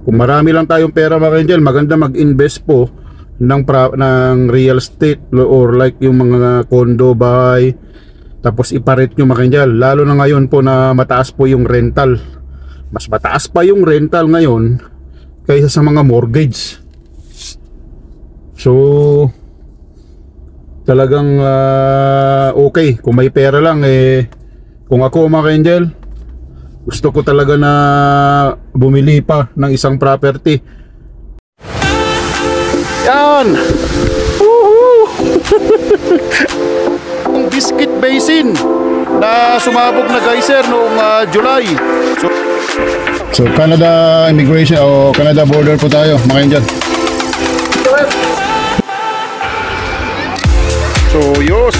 Kung marami lang tayong pera mga angel, maganda mag-invest po ng real estate or like yung mga condo, bahay, tapos iparent nyo mga angel. Lalo na ngayon po na mataas po yung rental. Mas mataas pa yung rental ngayon kaysa sa mga mortgage. So talagang okay kung may pera lang. Kung ako mga angel, gusto ko talaga na bumili pa ng isang property. Yan! Woohoo! Ang Biscuit Basin na sumabog na geyser noong July. So Canada immigration o Canada border po tayo mga angel. So yos.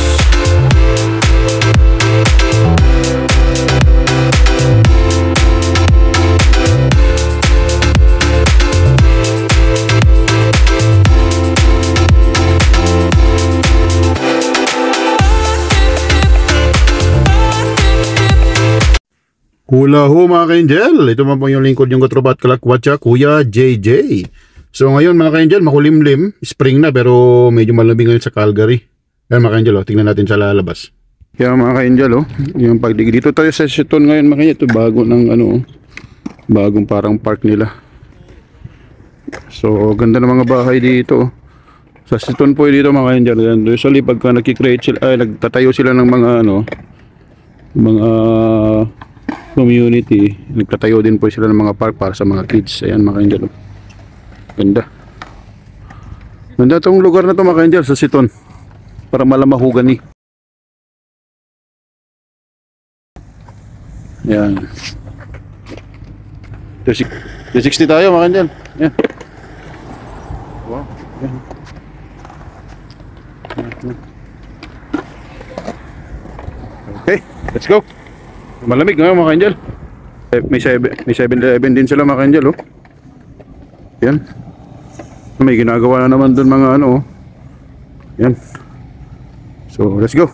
Hula ho mga ka-angel, ito man po yung lingkod yung katropa at kalakwatsa, Kuya JJ. So ngayon mga ka-angel, makulimlim, spring na pero medyo malamig ngayon sa Calgary. Yan mga ka-angel, tingnan natin sa lalabas. Yan mga ka-angel, yung pagdigi. Dito tayo sa Seton ngayon mga ka-angel, ito bago ng bagong parang park nila. So ganda ng mga bahay dito. Sa Seton po dito mga ka-angel, usually pagka nagkikreate sila, nagtatayo sila ng mga mga community, nagtatayo din po sila ng mga park para sa mga kids. Ayan mga angel, ganda itong lugar na to mga angel sa Seton, para malamahugan ni. Ayan 360 tayo mga angel. Ayan. Wow. Ayan. Okay, let's go. Malamig nga mga angel. May 7-Eleven din sila mga angel. Yan. May ginagawa na naman dun mga Yan. So let's go.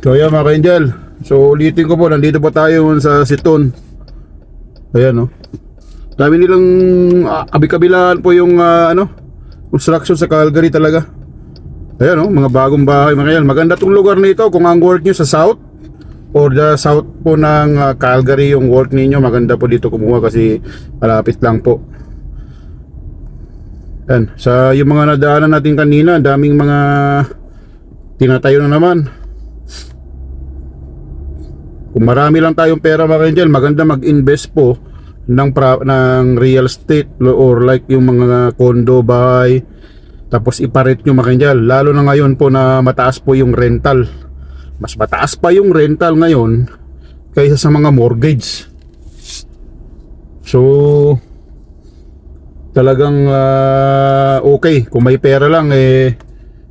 So yan mga angel. So ulitin ko po, nandito po tayo sa Seton. Ayan dami nilang abi-kabilaan po yung construction sa Calgary talaga. Ayan mga bagong bahay mga yan. Maganda tong lugar nito kung ang work nyo sa south or the south po ng Calgary yung work ninyo. Maganda po dito kumuha kasi malapit lang po. Ayan, sa yung mga nadaanan natin kanina, daming mga tinatayo na naman. Kung marami lang tayong pera mga angel, maganda mag-invest po ng real estate or like yung mga condo, bahay, tapos iparent nyo mga angel. Lalo na ngayon po na mataas po yung rental. Mas mataas pa yung rental ngayon kaysa sa mga mortgage. So talagang okay kung may pera lang.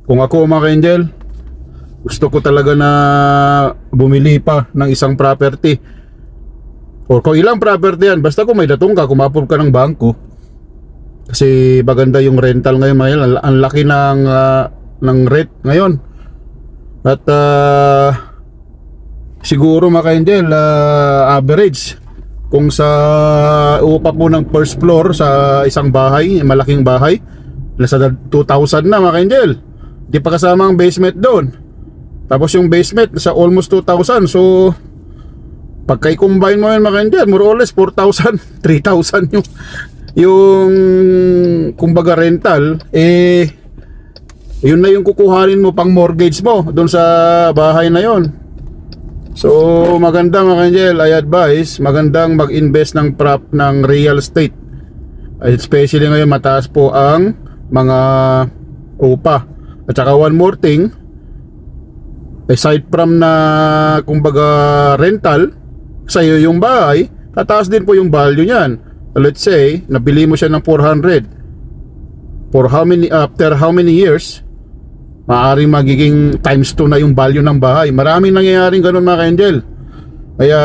Kung ako mga angel, gusto ko talaga na bumili pa ng isang property. Or kung ilang property yan, basta kung may datong ka, kumapor ka ng bangko. Kasi maganda yung rental ngayon mga angel. Ang laki ng rate ngayon. At siguro mga angel, average kung sa upa po ng first floor sa isang bahay, malaking bahay, nasa 2,000 na mga angel. Di pa kasama ang basement doon. Tapos yung basement nasa almost 2,000. So pagka i-combine mo yun mga angel, more or less 4,000, 3,000 yung kumbaga rental. Yun na yung kukuhanin mo pang mortgage mo doon sa bahay na yon. So maganda mga angel, I advise magandang mag-invest ng real estate, especially ngayon mataas po ang mga upa. At saka one more thing, aside from na kumbaga rental sa iyo yung bahay, tataas din po yung value niyan. Let's say nabili mo siya ng 400, for after how many years maaaring magiging times 2 na yung value ng bahay. Maraming nangyayaring ganun mga ka-angel. Kaya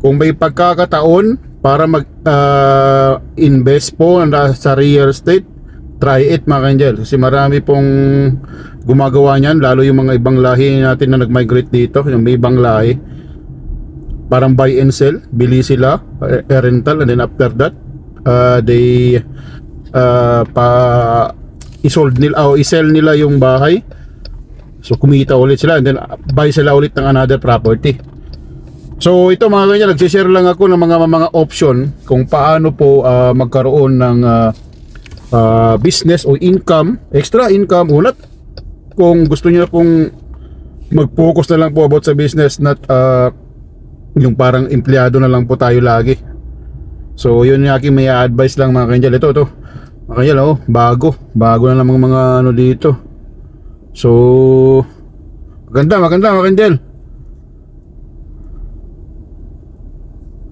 kung may pagkakataon para mag-invest po sa real estate, try it mga ka-angel. Kasi marami pong gumagawa niyan, lalo yung mga ibang lahi natin na nag-migrate dito, yung may ibang lahi. parang buy and sell, bili sila, rental, and then after that they i-sold nila o i-sell nila yung bahay. So kumita ulit sila and then buy sila ulit ng another property. So ito mga ganyan, nagsishare lang ako ng mga option kung paano po magkaroon ng business o income, extra income. Unat, kung gusto niyo pong mag-focus na lang po about sa business, not yung parang empleyado na lang po tayo lagi. So yun yung aking may advice lang mga kanjal. Ito mga kanjal, bago na lang mga ano dito. So maganda mga kanjal.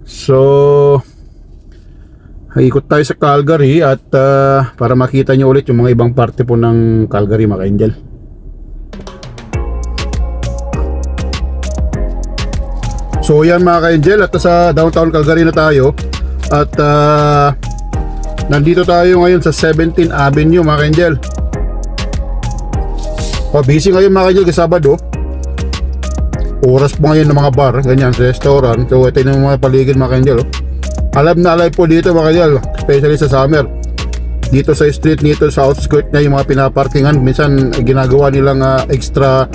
So ikot tayo sa Calgary at para makita nyo ulit yung mga ibang parte po ng Calgary mga ka-angel. So yan mga ka-angel, at sa downtown Calgary na tayo. At nandito tayo ngayon sa 17th Avenue mga ka-angel. Busy ngayon mga ka-angel kasi Sabado. Oras po ngayon ng mga bar, ganyan, restaurant. So ito yung mga paligid mga ka-angel. Alive na alive po dito mga ka-angel, especially sa summer. Dito sa street, dito sa outskirt na yung mga pinaparkingan. Minsan ginagawa nilang extra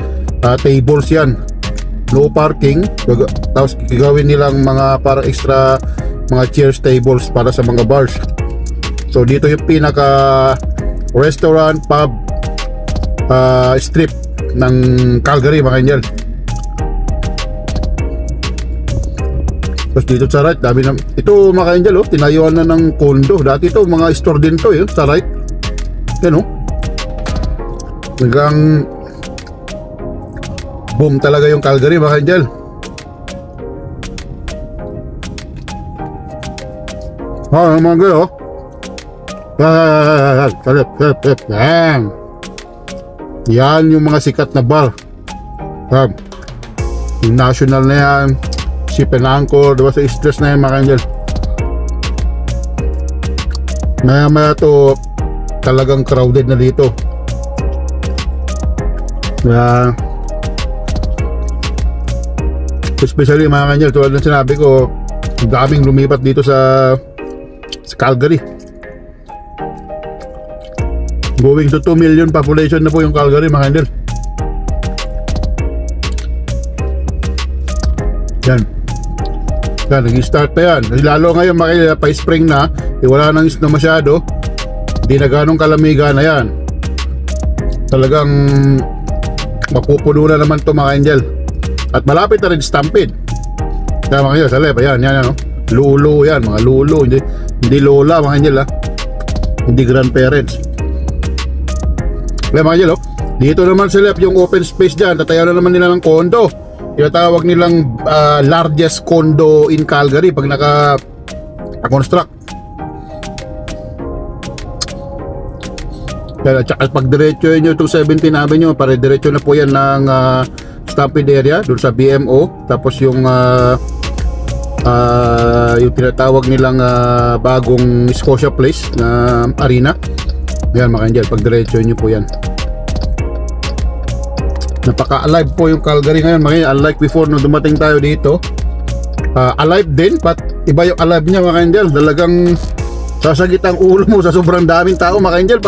tables yan. No parking. Tapos gagawin nilang mga para extra mga chairs, tables para sa mga bars. So dito yung pinaka restaurant, pub, strip ng Calgary mga ka-angel. Tapos dito sa right, dami na. Ito mga ka-angel, tinayuan na ng condo. Dati ito, mga store din to, sa right. Yan hanggang boom talaga yung Calgary mga ka-angel. Mga ka-angel, yan yung mga sikat na bar. Yung national na yan, Ship and Anchor, diba, sa stress na yan mga ka-angel. Maya to talagang crowded na dito. Especially mga ka-angel, tulad ng sinabi ko, daming lumipat dito sa Calgary. Going to 2 million population na po yung Calgary mga ka-angel. Yan, nag-start pa yan. Lalo ngayon makikita pa spring na, wala nang snow masyado, hindi na ganong kalamigan na yan. Talagang mapupuno na naman to mga ka-angel. At malapit na rin Stampede. Kaya mga ka-angel, sa left, yan, lulo yan, mga lulo, hindi lola mga ka-angel, hindi grandparents. Kaya mga ka-angel, dito naman sa left yung open space dyan, tatayo na naman nila ng condo. Tinatawag nilang largest condo in Calgary pag naka-construct. At pag diretso nyo itong 17 Avenue, pare diretso na po yan ng Stampede area, dun sa BMO. Tapos yung tinatawag nilang bagong Scotia Place na arena. Yan mga ka-angel, pag diretso nyo po yan. Napaka-alive po yung Calgary ngayon mga ka-angel. Unlike before nung dumating tayo dito, alive din, but iba yung alive niya mga ka-angel. Talagang sasagit ang ulo mo sa sobrang daming tao mga ka-angel.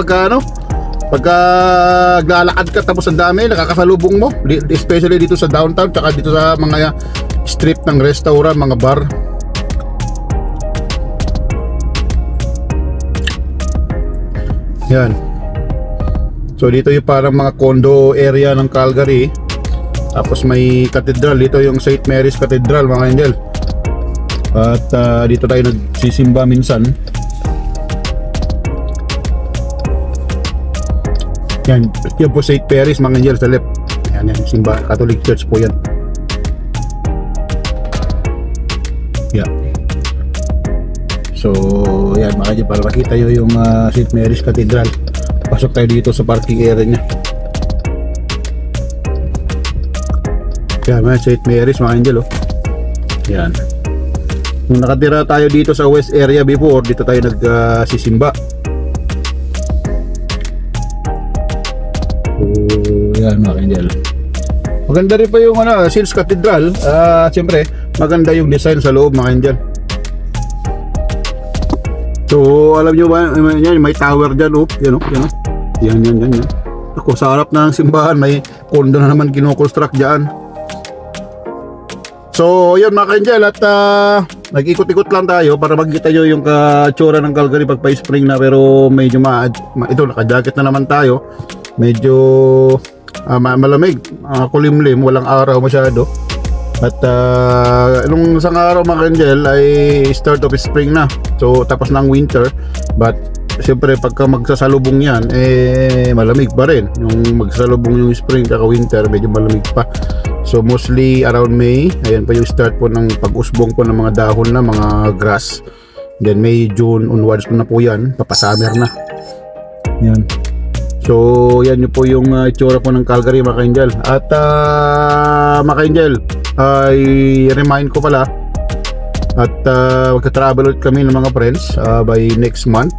Pagka lalakad ka tapos ang dami nakakasalubong mo, especially dito sa downtown, tsaka dito sa mga strip ng restaurant, mga bar. Yan. So dito yung parang mga condo area ng Calgary. Tapos may cathedral, dito yung St. Mary's Cathedral mga ka-angel. At dito tayo nagsisimba minsan. Yan po St. Mary's mga ka-angel sa left. Yan simba, Catholic Church po yan. Yeah. So yan mga ka-angel, para makita nyo yung St. Mary's Cathedral. Pasok tayo dito sa parking area niya. Yan, St. Mary's mga ka-angel. Yan. Nung nakatira tayo dito sa west area before, dito tayo nagsisimba. Yan mga ka-angel. Maganda rin pa yung Sills Cathedral. Siyempre maganda yung design sa loob mga Angel. So alam nyo ba, yan, may tower dyan, oh. Yan, oh, yan, oh. Yan. Ako, sa harap ng simbahan may kondo na naman kinoconstruct dyan. So yun mga Angel, at nag-ikot-ikot lang tayo para magkita nyo yung katsura ng Calgary pag pa-spring na. Pero medyo ito, naka-jacket na naman tayo. Medyo malamig, kulimlim, walang araw masyado. At nung isang araw mga Angel ay start of spring na. So tapos ng winter. But siyempre pagka magsasalubong yan, malamig pa rin. Yung magsasalubong yung spring kaka winter, medyo malamig pa. So mostly around May, ayan pa yung start po ng pag-usbong po ng mga dahon na mga grass. Then May, June onwards na po yan, papasummer na. Yan. So yan po yung itsura po ng Calgary mga Angel. At mga Angel, ay remind ko pala at magka-travel ulit kami ng mga friends by next month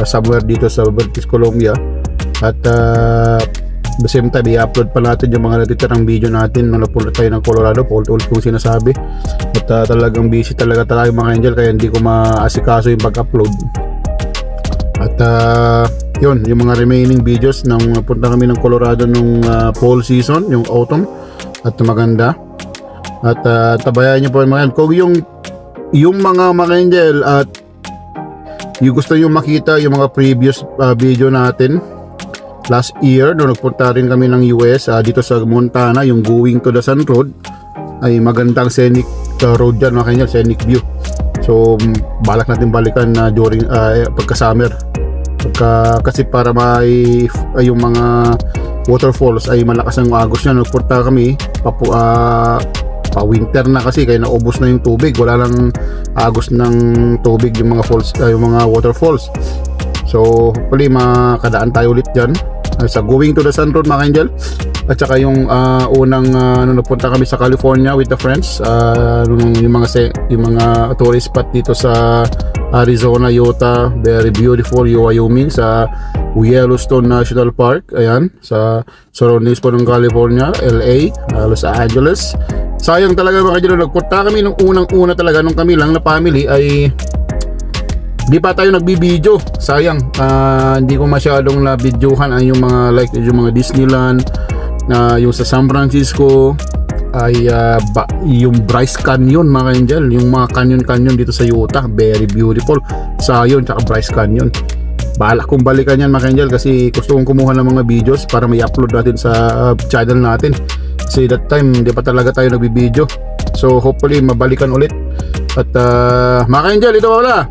somewhere dito sa British Columbia. At the same time i-upload pa natin yung mga natitirang video natin nung napunta tayo ng Colorado. Paulit-ulit kong sinasabi. At talagang busy talaga tayo mga Angel, kaya hindi ko maasikaso yung pag-upload. At yun, yung mga remaining videos nang punta kami ng Colorado nung fall season, yung autumn. At maganda. At tabayan nyo po mga, kung yung mga Angel at yung gusto nyo makita yung mga previous video natin last year nung nagpunta rin kami ng US dito sa Montana, yung going to the Sun Road, ay magandang scenic road dyan mga Angel, scenic view. So balak natin balikan during pagka summer, kasi para may yung mga waterfalls ay malakas ang agos niya. Nagpunta kami pa winter na kasi kaya naubos na yung tubig, wala lang agos ng tubig yung mga falls, yung mga waterfalls. So hopefully makadaan tayo ulit dyan sa going to the Sun Road mga Angel. At saka yung unang nung napunta kami sa California with the friends, yung mga tourist spot dito sa Arizona, Utah, very beautiful, Wyoming, sa Yellowstone National Park, ayan, sa surroundings po ng California, LA, Los Angeles. Sayang talaga mga Angel, nagpunta kami nung unang-una talaga nung kami lang na family ay di pa tayo nagbibideo. Sayang, hindi ko masyadong na-videohan yung mga like yung mga Disneyland, yung sa San Francisco ay yung Bryce Canyon mga Angel, yung mga canyon dito sa Utah, very beautiful. Sayang, tsaka Bryce Canyon. Balak kong balikan yan mga Angel kasi gusto kong kumuha ng mga videos para may upload natin sa channel natin. Kasi that time hindi pa talaga tayo nagbibideo. So hopefully mabalikan ulit. At mga Angel, ito wala.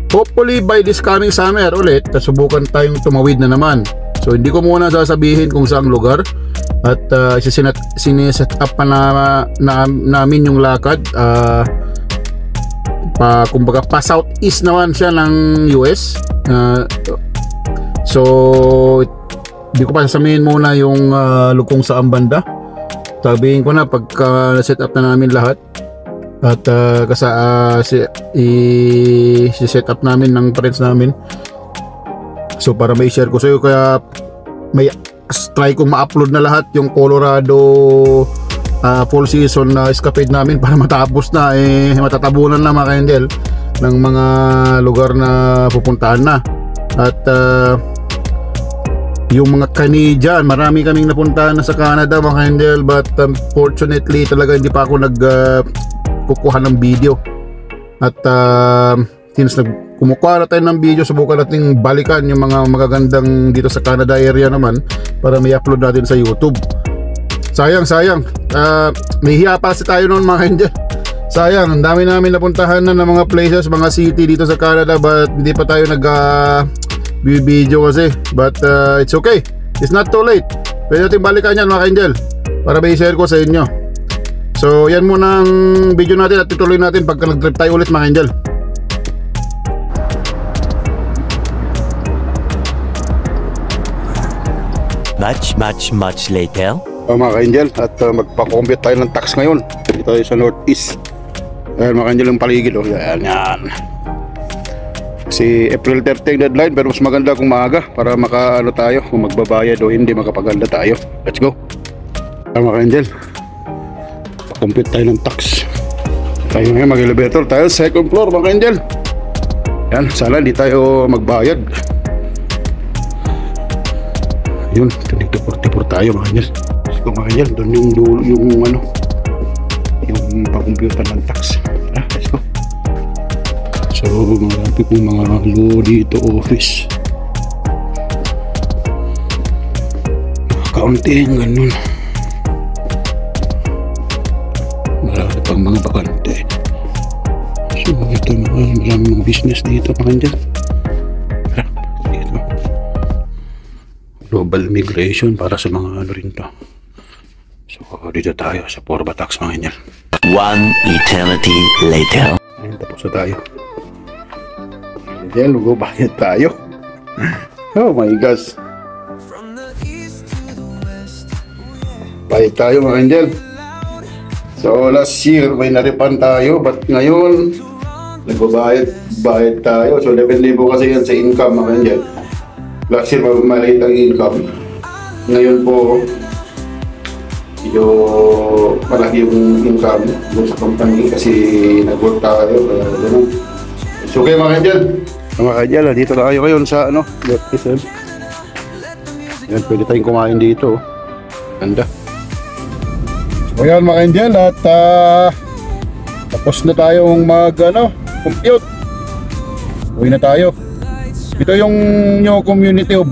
Hopefully by this coming summer ulit, subukan tayong tumawid na naman. So hindi ko muna sasabihin kung saang lugar. At sineset up pa namin yung lakad. Kumbaga pa southeast naman siya ng US. So hindi ko pa sasabihin muna yung lukong saan banda. Sabihin ko na pagka set up na namin lahat. At set up namin ng friends namin. So para may share ko sa iyo, kaya may try kong ma-upload na lahat yung Colorado fall season na escapade namin para matapos na, matatabunan na mga Angel ng mga lugar na pupuntahan na. At yung mga Canadian, marami kaming napuntahan na sa Canada mga Angel, but unfortunately talaga hindi pa ako kukuha ng video. At since kumukuha na tayo ng video, subukan natin balikan yung mga magagandang dito sa Canada area naman para may upload natin sa YouTube. Sayang, nahihiya pa kasi tayo noon mga Angel. Sayang, ang dami namin napuntahan na ng mga places, mga city dito sa Canada, but hindi pa tayo video kasi. But it's okay, it's not too late. Pwede natin balikan yan mga Angel para may share ko sa inyo. So yan muna ang video natin at tutuloy natin pagka nag-trip tayo ulit mga Angel. Much later. Mga Angel, at magpa-compute tayo ng tax ngayon. Dito tayo sa northeast. Ayan mga Angel yung paligid, oh. Yan. Kasi April 30 deadline, pero mas maganda kung maaga para makaano tayo, kung magbabayad o hindi makapaganda tayo. Let's go. Mga Angel, Compute tayo ng tax. Tayo ngayon mag-elevator tayo. Second floor mga ka-angel. Yan, sana hindi tayo magbayad. Yun, dito 44 tayo mga ka-angel. Let's go mga ka-angel. Doon yung dulo, yung ano, yung pag-computer ng tax. Let's go. So marami pong mga law dito, office, accounting, ganun. Marami pang mga bakante. So ito marami mga business dito mga dyan. Dito global migration para sa mga ano rin to. So dito tayo sa Porba Tax mga dyan. One eternity later. Ayun, tapos na tayo. Ayan, lugo, bayad tayo. Oh my gosh. Bayad tayo mga angel. So last year may naripan tayo, but ngayon nagbabayad tayo. So 11,000 kasi yan sa income mga angel. Last year maliit ang income. Ngayon po malaki yung income doon sa company kasi nag-work tayo. So okay mga angel. Mga kadyal, dito tayo ngayon sa ano, Baptism. Yan, pwede tayong kumain dito. Ganda. So yan mga kadyal, at tapos na tayong compute. Uwi na tayo. Ito yung new community of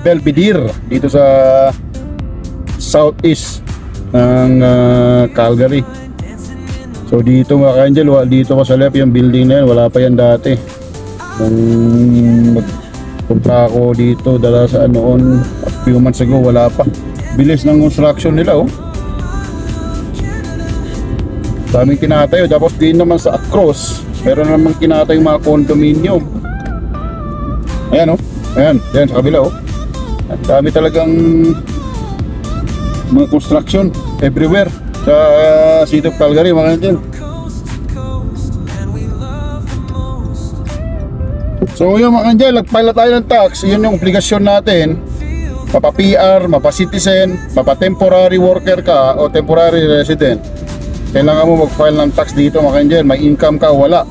Belvedere dito sa southeast ng Calgary. So dito mga kadyal, dito ko sa left yung building na yan, wala pa yan dati. Nung magpunta ako dito dala sa noon a few months ago, wala pa. Bilis ng construction nila, oh. Daming kinatayo. Tapos din naman sa across meron naman kinatayo yung mga condominium. Ayan, oh. Ayan sa kabila, oh. Ang dami talagang mga construction everywhere sa City of Calgary mga kanyan. So yun mga kanjel, nagpile tayo ng tax. Yun yung obligasyon natin. Mapa-PR, mapa-citizen, mapa-temporary worker ka o temporary resident, kailangan mo mag-file ng tax dito mga kanjel. May income ka, wala.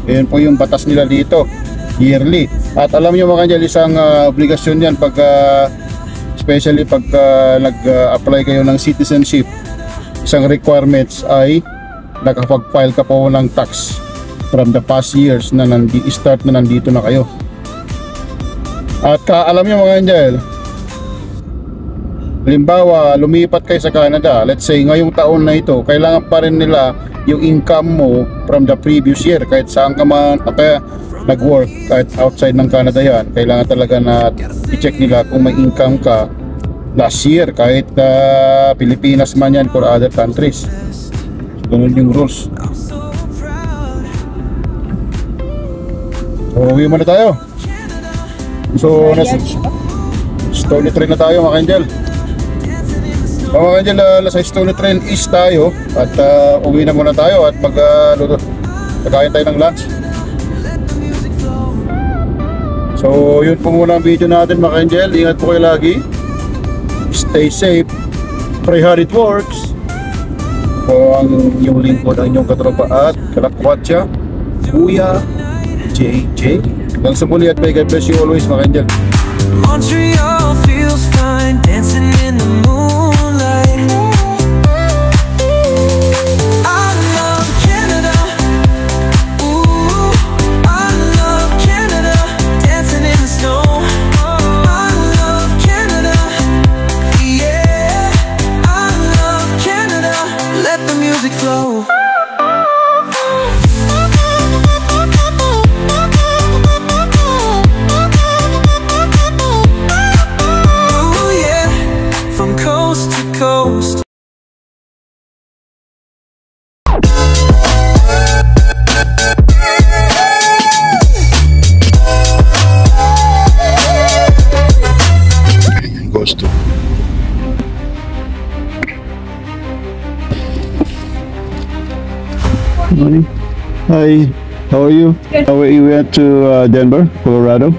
Yun po yung batas nila dito, yearly. At alam nyo mga kanjel, isang obligasyon yan pag especially pag nag-apply kayo ng citizenship. Isang requirements ay nakapag-file ka po ng tax from the past years na start na nandito na kayo. At alam nyo mga angel, halimbawa lumipat kayo sa Canada, let's say ngayong taon na ito, kailangan pa rin nila yung income mo from the previous year. Kahit saan ka man kaya nag-work, kahit outside ng Canada yan, kailangan talaga na i-check nila kung may income ka last year, kahit Pilipinas man yan or other countries. Ganun yung rules. So, uwi muna tayo. So, nasa Stony Train na tayo mga kanjel. Mga kanjel, nasa Stony Train East tayo. At uwi na muna tayo at magkain tayo ng lunch. So, yun po muna ang video natin mga kanjel. Ingat po kayo lagi. Stay safe. Pray hard it works. Po ang inyong lingkod, ang inyong katropa at kalakwatsa, Kuya JJ. Hanggang sa muli at may God bless you always mga kanjel. Montreal feels fine, dancing in the moonlight. I love Canada. Ooh, I love Canada. Dancing in the snow. I love Canada. Yeah, I love Canada. Let the music flow. Coast. Coast. Morning. Hi. How are you? How are you? We went to Denver, Colorado.